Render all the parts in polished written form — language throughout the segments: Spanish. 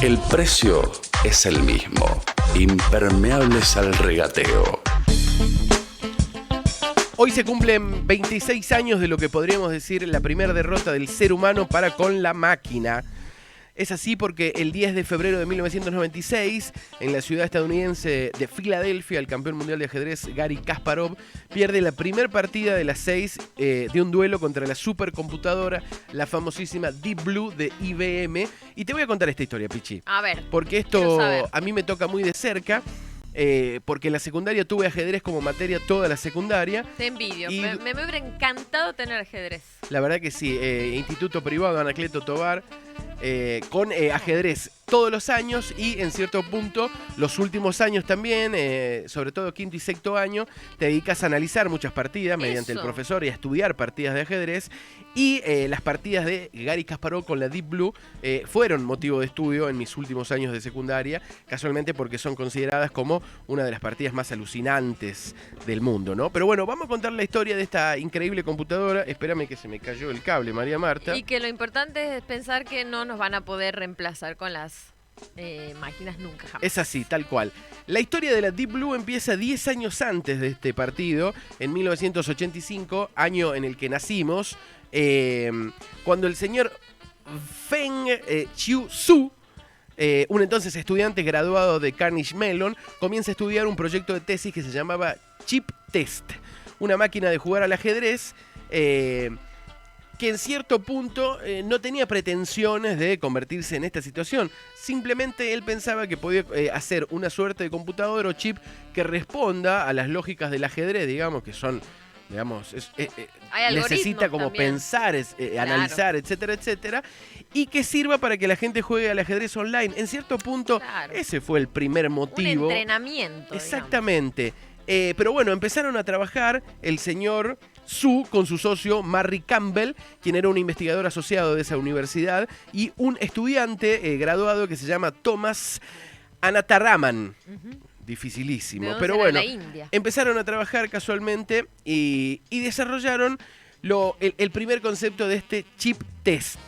El precio es el mismo. Impermeables al regateo. Hoy se cumplen 26 años de lo que podríamos decir la primera derrota del ser humano para con la máquina. Es así porque el 10 de febrero de 1996, en la ciudad estadounidense de Filadelfia, el campeón mundial de ajedrez Garry Kasparov pierde la primera partida de las 6 de un duelo contra la supercomputadora, la famosísima Deep Blue de IBM. Y te voy a contar esta historia, Pichi. A ver. Porque esto a mí me toca muy de cerca. Porque en la secundaria tuve ajedrez como materia toda la secundaria. Te envidio, y me hubiera encantado tener ajedrez. La verdad que sí, instituto privado Anacleto Tovar, con ajedrez todos los años y en cierto punto los últimos años también, sobre todo quinto y sexto año, te dedicas a analizar muchas partidas mediante el profesor y a estudiar partidas de ajedrez. Y las partidas de Garry Kasparov con la Deep Blue fueron motivo de estudio en mis últimos años de secundaria, casualmente porque son consideradas como una de las partidas más alucinantes del mundo, ¿no? Pero bueno, vamos a contar la historia de esta increíble computadora. Espérame que se me cayó el cable, María Marta. Y que lo importante es pensar que no nos van a poder reemplazar con las máquinas nunca jamás. Es así, tal cual. La historia de la Deep Blue empieza 10 años antes de este partido, en 1985, año en el que nacimos, cuando el señor Feng Chiu Su, un entonces estudiante graduado de Carnegie Mellon, comienza a estudiar un proyecto de tesis que se llamaba Chip Test, una máquina de jugar al ajedrez que en cierto punto no tenía pretensiones de convertirse en esta situación. Simplemente él pensaba que podía hacer una suerte de computador o chip que responda a las lógicas del ajedrez, digamos, que son, digamos, necesita como también pensar, analizar, etcétera, etcétera, y que sirva para que la gente juegue al ajedrez online. En cierto punto, ese fue el primer motivo. Un entrenamiento. Exactamente. Pero bueno, empezaron a trabajar el señor Su con su socio Marry Campbell, quien era un investigador asociado de esa universidad, y un estudiante graduado que se llama Thomas Anataraman. Dificilísimo, pero bueno, empezaron a trabajar casualmente y desarrollaron el primer concepto de este chip test.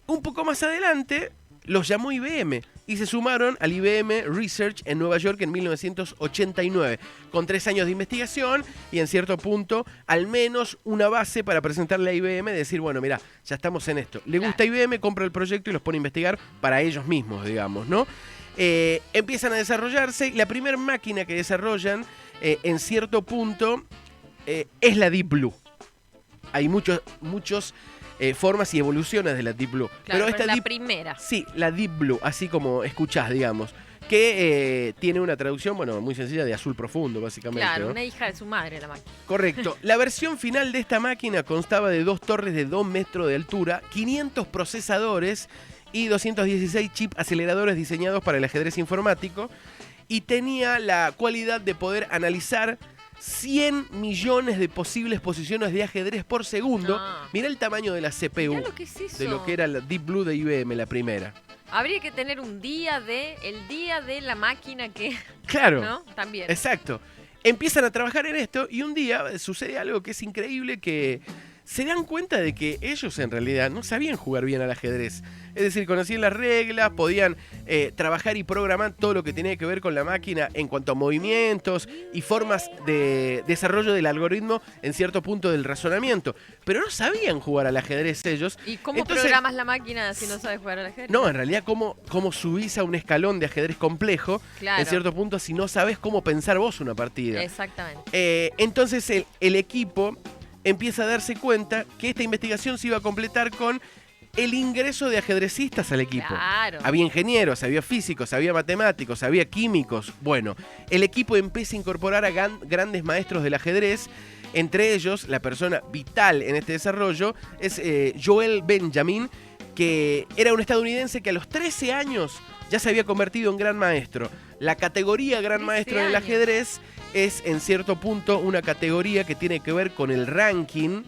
Un poco más adelante los llamó IBM y se sumaron al IBM Research en Nueva York en 1989, con 3 años de investigación y en cierto punto al menos una base para presentarle a IBM y decir, bueno, mira, ya estamos en esto. Le gusta IBM, compra el proyecto y los pone a investigar para ellos mismos, digamos, ¿no? Empiezan a desarrollarse y la primera máquina que desarrollan en cierto punto es la Deep Blue. Hay muchos formas y evoluciones de la Deep Blue. Claro, pero esta la primera. Sí, la Deep Blue, así como escuchás, digamos, que tiene una traducción, bueno, muy sencilla, de azul profundo, básicamente. Claro, ¿no? Una hija de su madre la máquina. Correcto. La versión final de esta máquina constaba de 2 torres de 2 metros de altura, 500 procesadores y 216 chip aceleradores diseñados para el ajedrez informático, y tenía la cualidad de poder analizar 100 millones de posibles posiciones de ajedrez por segundo. Mirá el tamaño de la CPU, de lo que era la Deep Blue de IBM, la primera. Habría que tener el día de la máquina que... Claro, ¿no? También. Exacto. Empiezan a trabajar en esto y un día sucede algo que es increíble, que se dan cuenta de que ellos en realidad no sabían jugar bien al ajedrez. Es decir, conocían las reglas, podían trabajar y programar todo lo que tenía que ver con la máquina en cuanto a movimientos y formas de desarrollo del algoritmo en cierto punto del razonamiento. Pero no sabían jugar al ajedrez ellos. ¿Y cómo programas la máquina si no sabes jugar al ajedrez? No, en realidad cómo subís a un escalón de ajedrez complejo, en cierto punto, si no sabes cómo pensar vos una partida. Exactamente. Entonces el equipo empieza a darse cuenta que esta investigación se iba a completar con el ingreso de ajedrecistas al equipo. Claro. Había ingenieros, había físicos, había matemáticos, había químicos. Bueno, el equipo empieza a incorporar a grandes maestros del ajedrez. Entre ellos, la persona vital en este desarrollo es Joel Benjamin, que era un estadounidense que a los 13 años ya se había convertido en gran maestro. La categoría gran maestro del ajedrez es, en cierto punto, una categoría que tiene que ver con el ranking,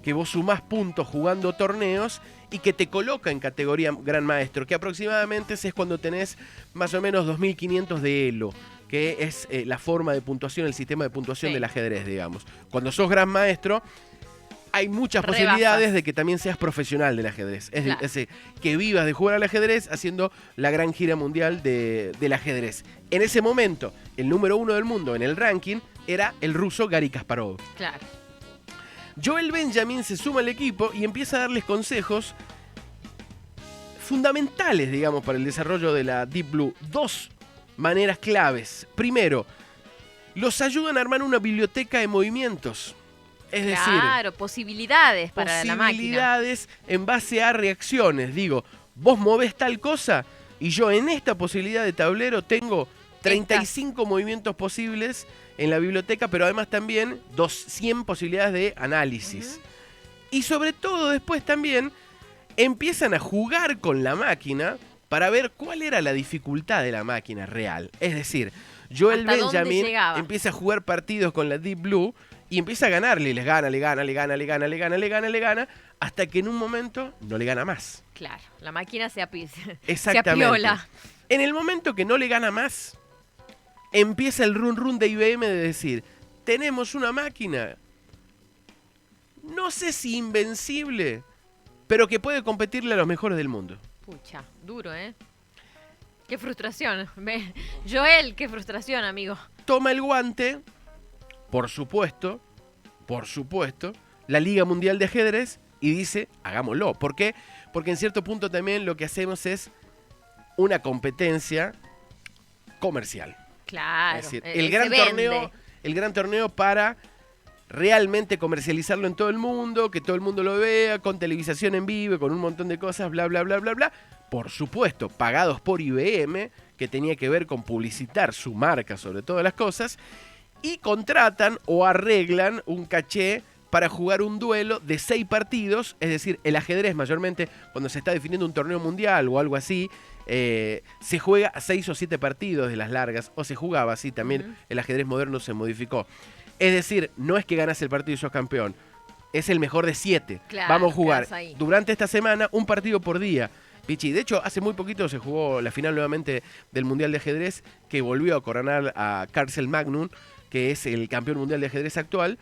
que vos sumás puntos jugando torneos y que te coloca en categoría gran maestro, que aproximadamente es cuando tenés más o menos 2500 de elo, que es la forma de puntuación, el sistema de puntuación del ajedrez, digamos. Cuando sos gran maestro, hay muchas Rebasas. posibilidades de que también seas profesional del ajedrez. Claro. Es decir, que vivas de jugar al ajedrez haciendo la gran gira mundial del ajedrez. En ese momento, el número 1 del mundo en el ranking era el ruso Garry Kasparov. Claro. Joel Benjamin se suma al equipo y empieza a darles consejos fundamentales, digamos, para el desarrollo de la Deep Blue. 2 maneras claves. Primero, los ayudan a armar una biblioteca de movimientos. Es decir, Claro, posibilidades para la máquina. posibilidades en base a reacciones. Digo, vos movés tal cosa y yo en esta posibilidad de tablero tengo 35 movimientos posibles en la biblioteca, pero además también 100 posibilidades de análisis. Y sobre todo después también empiezan a jugar con la máquina para ver cuál era la dificultad de la máquina real. Es decir, Joel ¿Hasta dónde Benjamin llegaba? empieza a jugar partidos con la Deep Blue y empieza a ganarle, y les gana, le gana, hasta que en un momento no le gana más. Claro, la máquina se Exactamente. apiola. En el momento que no le gana más, empieza el run run de IBM de decir, tenemos una máquina, no sé si invencible, pero que puede competirle a los mejores del mundo. Pucha, duro, ¿eh? Qué frustración. Joel, qué frustración, amigo. Toma el guante, por supuesto, la Liga Mundial de Ajedrez y dice, hagámoslo. ¿Por qué? Porque en cierto punto también lo que hacemos es una competencia comercial. Claro. Es decir, se el gran vende. torneo para realmente comercializarlo en todo el mundo, que todo el mundo lo vea, con televisación en vivo, con un montón de cosas, bla, bla, bla, bla, bla. Por supuesto, pagados por IBM, que tenía que ver con publicitar su marca sobre todas las cosas, y contratan o arreglan un caché para jugar un duelo de 6 partidos, es decir, el ajedrez mayormente cuando se está definiendo un torneo mundial o algo así, se juega a 6 o 7 partidos de las largas, o se jugaba así también, el ajedrez moderno se modificó. Es decir, no es que ganas el partido y sos campeón, es el mejor de 7. Claro, Vamos a jugar quedás ahí. durante esta semana un partido por día. Pichi, de hecho, hace muy poquito se jugó la final nuevamente del Mundial de Ajedrez, que volvió a coronar a Carcel Magnum, que es el campeón mundial de ajedrez actual,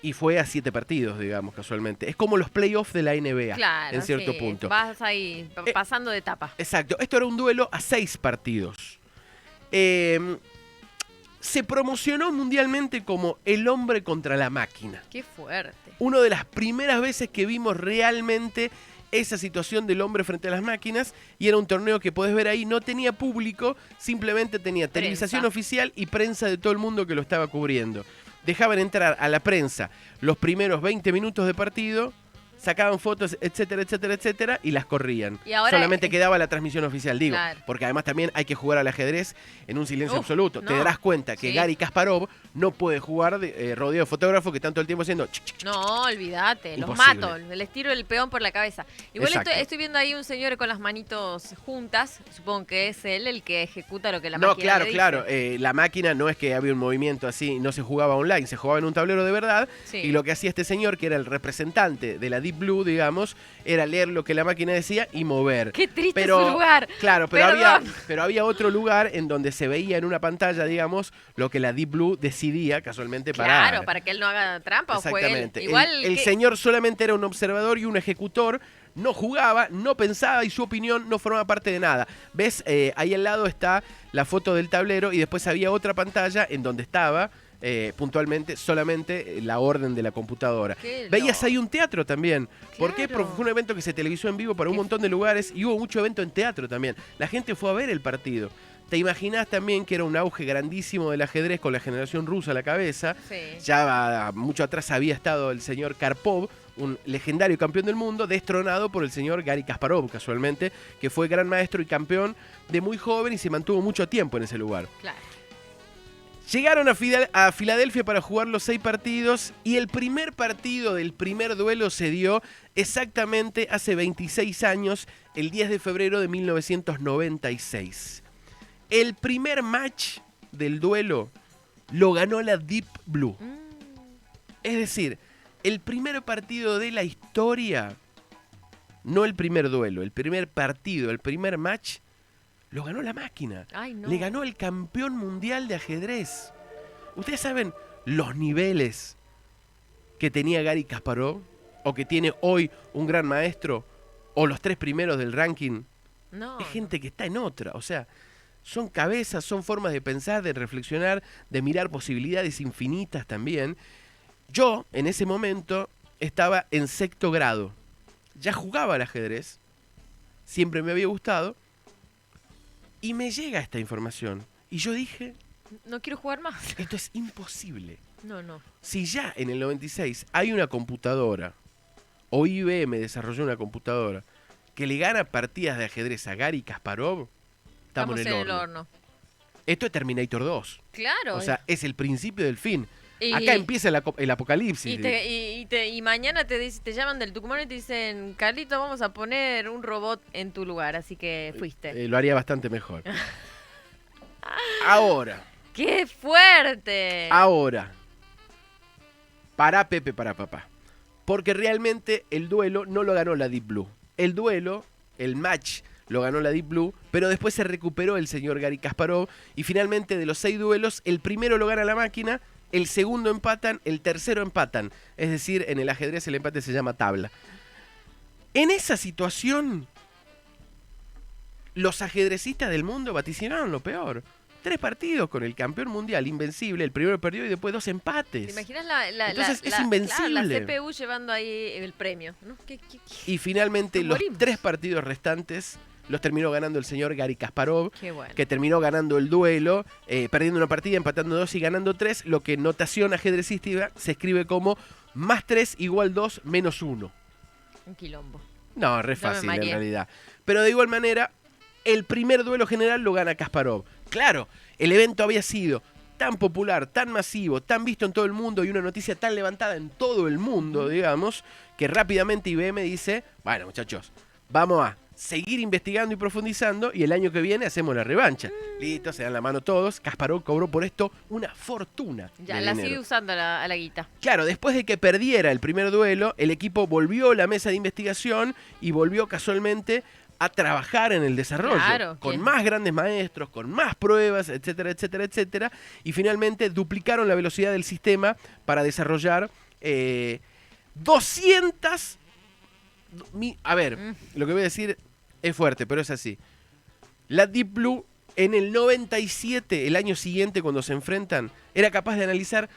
y fue a 7 partidos, digamos, casualmente. Es como los playoffs de la NBA, Claro, en cierto sí, punto. Vas ahí pasando de etapa. Exacto, esto era un duelo a 6 partidos. Se promocionó mundialmente como el hombre contra la máquina. Qué fuerte. Una de las primeras veces que vimos realmente esa situación del hombre frente a las máquinas, y era un torneo que podés ver ahí, no tenía público, simplemente tenía televisación oficial y prensa de todo el mundo que lo estaba cubriendo. Dejaban entrar a la prensa los primeros 20 minutos de partido, sacaban fotos, etcétera, etcétera, etcétera, y las corrían. Y ahora, solamente quedaba la transmisión oficial, digo, claro. porque además también hay que jugar al ajedrez en un silencio Uf, absoluto. no. Te darás cuenta que Sí. Garry Kasparov no puede jugar rodeado de fotógrafo que están todo el tiempo haciendo... No, olvídate, los Imposible. mato, les tiro el peón por la cabeza. Igual Exacto. estoy viendo ahí un señor con las manitos juntas, supongo que es él el que ejecuta lo que la No, máquina claro, le dice. claro. La máquina no es que había un movimiento así, no se jugaba online, se jugaba en un tablero de verdad. Sí. Y lo que hacía este señor, que era el representante de la Deep Blue, digamos, era leer lo que la máquina decía y mover. Qué triste Pero, su lugar. Claro, Perdón. pero había otro lugar en donde se veía en una pantalla, digamos, lo que la Deep Blue decidía casualmente Claro, para que él no haga trampa o juegue él. Exactamente. Igual El que- señor solamente era un observador y un ejecutor, no jugaba, no pensaba y su opinión no formaba parte de nada. ¿Ves? Ahí al lado está la foto del tablero y después había otra pantalla en donde estaba puntualmente solamente la orden de la computadora. Qué Veías loco. ahí un teatro también. ¿Por qué? Claro. Porque fue un evento que se televisó en vivo para un montón de lugares y hubo mucho evento en teatro también. La gente fue a ver el partido. Te imaginás también que era un auge grandísimo del ajedrez con la generación rusa a la cabeza. Sí. Ya mucho atrás había estado el señor Karpov, un legendario campeón del mundo, destronado por el señor Garry Kasparov, casualmente, que fue gran maestro y campeón de muy joven y se mantuvo mucho tiempo en ese lugar. Claro. Llegaron a Filadelfia para jugar los 6 partidos y el primer partido del primer duelo se dio exactamente hace 26 años, el 10 de febrero de 1996. El primer match del duelo lo ganó la Deep Blue. Es decir, el primer partido de la historia, no el primer duelo, el primer partido, el primer match, lo ganó la máquina. Ay, no. Le ganó el campeón mundial de ajedrez. Ustedes saben los niveles que tenía Garry Kasparov. o que tiene hoy un gran maestro, o los 3 primeros del ranking, No. es gente que está en otra. O sea, son cabezas, son formas de pensar, de reflexionar, de mirar posibilidades infinitas también. Yo, en ese momento, estaba en 6º grado. Ya jugaba al ajedrez, siempre me había gustado, y me llega esta información. Y yo dije, No quiero jugar más. esto es imposible. No. Si ya en el 96 hay una computadora, o IBM desarrolló una computadora, que le gana partidas de ajedrez a Garry Kasparov, estamos en el horno. Esto es Terminator 2. Claro. O sea, es el principio del fin. y, Acá empieza el apocalipsis. y mañana te llaman del Tucumán y te dicen, Carlito, vamos a poner un robot en tu lugar, así que fuiste. Lo haría bastante mejor. Ahora. ¡Qué fuerte! Ahora. Para Pepe, para papá. Porque realmente el duelo no lo ganó la Deep Blue. El duelo, el match, lo ganó la Deep Blue, pero después se recuperó el señor Garry Kasparov y finalmente de los 6 duelos, el primero lo gana la máquina, el segundo empatan, el tercero empatan. Es decir, en el ajedrez el empate se llama tabla. En esa situación, los ajedrecistas del mundo vaticinaron lo peor. 3 partidos con el campeón mundial invencible, el primero perdió y después 2 empates. ¿Te imaginas Entonces es invencible. Claro, la CPU llevando ahí el premio? ¿No? Y finalmente los 3 partidos restantes los terminó ganando el señor Garry Kasparov, Qué bueno. que terminó ganando el duelo, perdiendo una partida, empatando 2 y ganando 3, lo que en notación ajedrecística se escribe como +3 = 2 - 1. Un quilombo. No, re Yo me fácil en mareé. realidad. Pero de igual manera, el primer duelo general lo gana Kasparov. Claro, el evento había sido tan popular, tan masivo, tan visto en todo el mundo y una noticia tan levantada en todo el mundo, digamos, que rápidamente IBM dice, bueno muchachos, vamos a seguir investigando y profundizando y el año que viene hacemos la revancha. Listo, se dan la mano todos. Kasparov cobró por esto una fortuna. Ya, de la dinero. sigue usando a la guita. Claro, después de que perdiera el primer duelo, el equipo volvió a la mesa de investigación y volvió casualmente a trabajar en el desarrollo, Claro, con ¿quién? más grandes maestros, con más pruebas, etcétera, etcétera, etcétera, y finalmente duplicaron la velocidad del sistema para desarrollar 200... A ver, lo que voy a decir es fuerte, pero es así. La Deep Blue en el 97, el año siguiente cuando se enfrentan, era capaz de analizar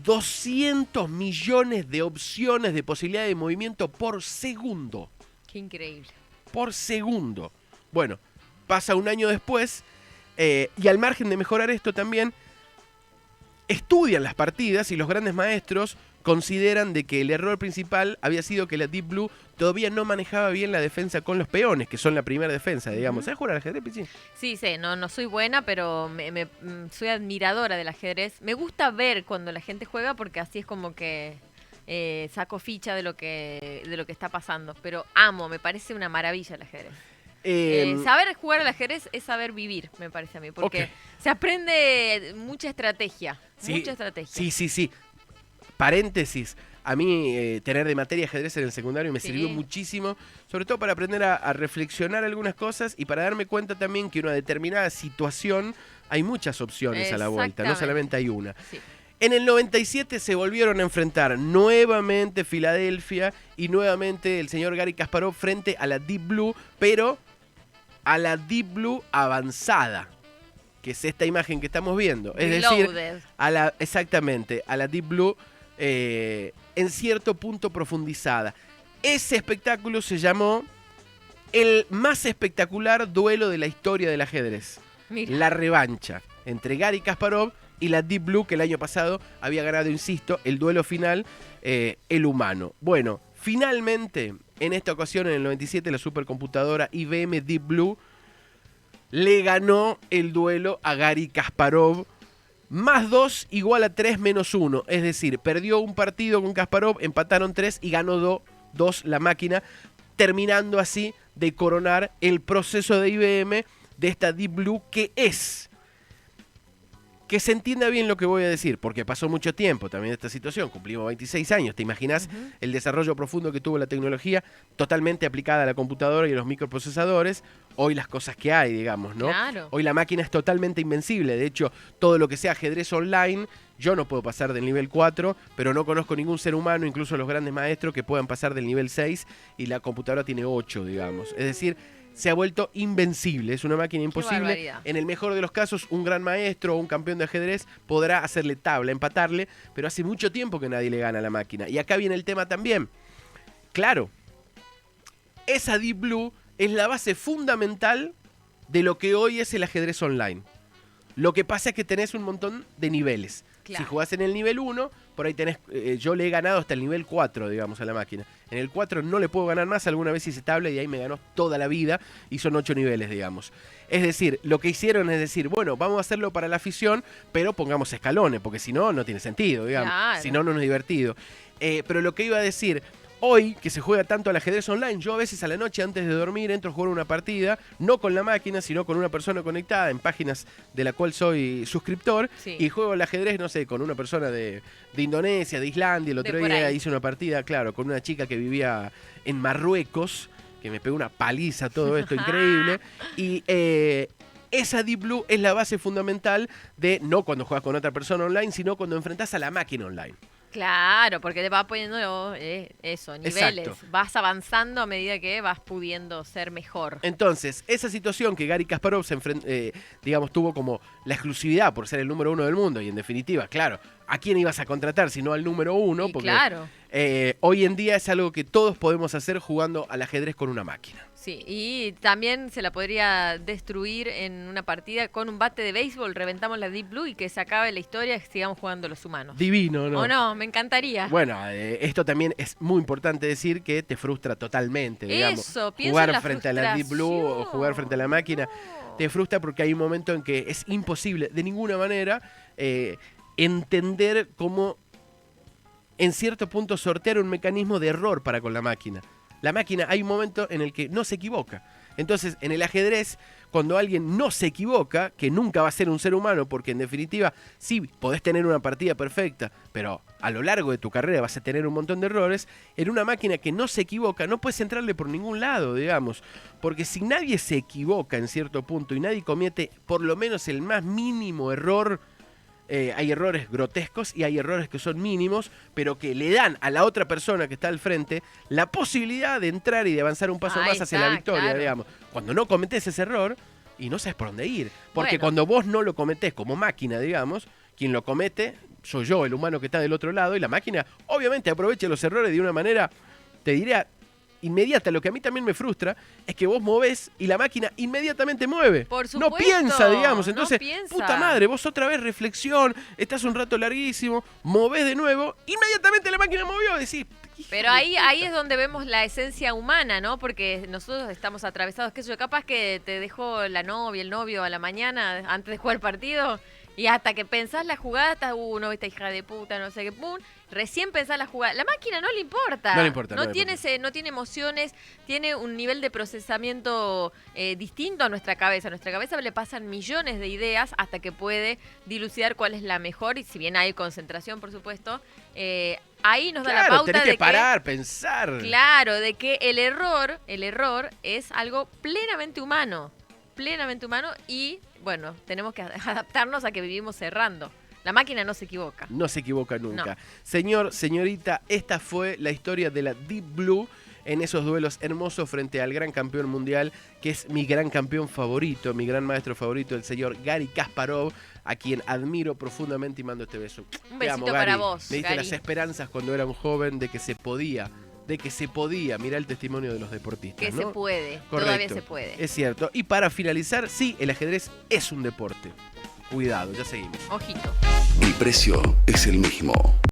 200 millones de opciones de posibilidad de movimiento por segundo. Qué increíble. Por segundo. Bueno, pasa un año después y al margen de mejorar esto también, estudian las partidas y los grandes maestros consideran de que el error principal había sido que la Deep Blue todavía no manejaba bien la defensa con los peones, que son la primera defensa, digamos. ¿Sabes jugar al ajedrez, Pichi? Sí, no soy buena, pero soy admiradora del ajedrez. Me gusta ver cuando la gente juega porque así es como que saco ficha de lo que está pasando. Pero me parece una maravilla el ajedrez. Saber jugar al ajedrez es saber vivir, me parece a mí, porque se aprende mucha estrategia. Sí, mucha estrategia. Sí. Paréntesis. A mí tener de materia ajedrez en el secundario me sirvió muchísimo, sobre todo para aprender a reflexionar algunas cosas y para darme cuenta también que en una determinada situación hay muchas opciones a la vuelta, no solamente hay una. Sí. En el 97 se volvieron a enfrentar nuevamente Filadelfia y nuevamente el señor Garry Kasparov frente a la Deep Blue, pero a la Deep Blue avanzada, que es esta imagen que estamos viendo. Es decir, exactamente, a la Deep Blue en cierto punto profundizada. Ese espectáculo se llamó el más espectacular duelo de la historia del ajedrez. Mira. La revancha entre Garry Kasparov y la Deep Blue, que el año pasado había ganado, insisto, el duelo final, el humano. Bueno, finalmente, en esta ocasión, en el 97, la supercomputadora IBM Deep Blue le ganó el duelo a Garry Kasparov. +2 = 3 - 1. Es decir, perdió un partido con Kasparov, empataron 3 y ganó 2 la máquina, terminando así de coronar el proceso de IBM de esta Deep Blue que es Que se entienda bien lo que voy a decir, porque pasó mucho tiempo también esta situación, cumplimos 26 años, ¿te imaginas el desarrollo profundo que tuvo la tecnología totalmente aplicada a la computadora y a los microprocesadores? Hoy las cosas que hay, digamos, ¿no? Claro. Hoy la máquina es totalmente invencible, de hecho, todo lo que sea ajedrez online, yo no puedo pasar del nivel 4, pero no conozco ningún ser humano, incluso los grandes maestros, que puedan pasar del nivel 6 y la computadora tiene 8, digamos. Es decir, se ha vuelto invencible, es una máquina imposible. barbaridad. En el mejor de los casos, un gran maestro o un campeón de ajedrez podrá hacerle tabla, empatarle, pero hace mucho tiempo que nadie le gana a la máquina. Y acá viene el tema también. Claro, esa Deep Blue es la base fundamental de lo que hoy es el ajedrez online. Lo que pasa es que tenés un montón de niveles. Claro. Si jugás en el nivel 1, por ahí tenés, yo le he ganado hasta el nivel 4, digamos, a la máquina. En el 4 no le puedo ganar más, alguna vez hice tabla y ahí me ganó toda la vida y son 8 niveles, digamos. Es decir, lo que hicieron es decir, bueno, vamos a hacerlo para la afición, pero pongamos escalones, porque si no, no tiene sentido, digamos. Claro. Si no, no es divertido. Pero lo que iba a decir... Hoy, que se juega tanto al ajedrez online, yo a veces a la noche antes de dormir entro a jugar una partida, no con la máquina, sino con una persona conectada en páginas de la cual soy suscriptor, Sí. y juego al ajedrez, no sé, con una persona de Indonesia, de Islandia. El otro por día ahí. hice una partida, claro, con una chica que vivía en Marruecos, que me pegó una paliza, todo esto increíble. Y esa Deep Blue es la base fundamental de no cuando juegas con otra persona online, sino cuando enfrentás a la máquina online. Claro, porque te va poniendo eso, niveles. Exacto. Vas avanzando a medida que vas pudiendo ser mejor. Entonces, esa situación que Garry Kasparov digamos, tuvo como la exclusividad por ser el número 1 del mundo, y en definitiva, claro, ¿a quién ibas a contratar si no al número 1? Y Porque claro. hoy en día es algo que todos podemos hacer jugando al ajedrez con una máquina. Sí, y también se la podría destruir en una partida con un bate de béisbol, reventamos la Deep Blue y que se acabe la historia y sigamos jugando los humanos. Divino, ¿no? ¿O no? Me encantaría. Bueno, esto también es muy importante decir que te frustra totalmente, digamos. Eso, pienso en jugar la frente a la Deep Blue o frustración. jugar frente a la máquina te frustra porque hay un momento en que es imposible de ninguna manera entender cómo en cierto punto sortear un mecanismo de error para con la máquina. La máquina hay un momento en el que no se equivoca. Entonces, en el ajedrez, cuando alguien no se equivoca, que nunca va a ser un ser humano, porque en definitiva, sí, podés tener una partida perfecta, pero a lo largo de tu carrera vas a tener un montón de errores, en una máquina que no se equivoca, no puedes entrarle por ningún lado, digamos. Porque si nadie se equivoca en cierto punto y nadie comete por lo menos el más mínimo error, hay errores grotescos y hay errores que son mínimos, pero que le dan a la otra persona que está al frente la posibilidad de entrar y de avanzar un paso Ahí más hacia está, la victoria, claro. digamos. Cuando no cometés ese error y no sabes por dónde ir. Porque Bueno. cuando vos no lo cometés como máquina, digamos, quien lo comete soy yo, el humano que está del otro lado, y la máquina obviamente aprovecha los errores de una manera, te diría, inmediata. Lo que a mí también me frustra es que vos movés y la máquina inmediatamente mueve. Por No supuesto, piensa, digamos. no Entonces, piensa. puta madre, vos otra vez reflexión, estás un rato larguísimo, movés de nuevo, inmediatamente la máquina movió, decís... "Hija Pero de ahí puta". es donde vemos la esencia humana, ¿no? Porque nosotros estamos atravesados, qué sé yo, capaz que te dejó la novia, el novio a la mañana antes de jugar el partido y hasta que pensás la jugada, estás, no, esta hija de puta, no sé qué, pum, recién pensás la jugada. La máquina no le importa. No le importa, no le tiene importa. no tiene emociones, tiene un nivel de procesamiento distinto a nuestra cabeza. A nuestra cabeza le pasan millones de ideas hasta que puede dilucidar cuál es la mejor, y si bien hay concentración, por supuesto, ahí nos da la Claro, pauta tenés de que parar, pensar. Claro, de que el error es algo plenamente humano y, bueno, tenemos que adaptarnos a que vivimos errando. La máquina no se equivoca. No se equivoca nunca. No. Señor, señorita, esta fue la historia de la Deep Blue en esos duelos hermosos frente al gran campeón mundial, que es mi gran campeón favorito, mi gran maestro favorito, el señor Garry Kasparov, a quien admiro profundamente y mando este beso. Un Te besito amo, para Gary. vos, Me diste Gary. las esperanzas cuando era un joven de que se podía. Mirá el testimonio de los deportistas, Que ¿no? se puede, Correcto. todavía se puede. Es cierto. Y para finalizar, sí, el ajedrez es un deporte. Cuidado, ya seguimos. Ojito. El precio es el mismo.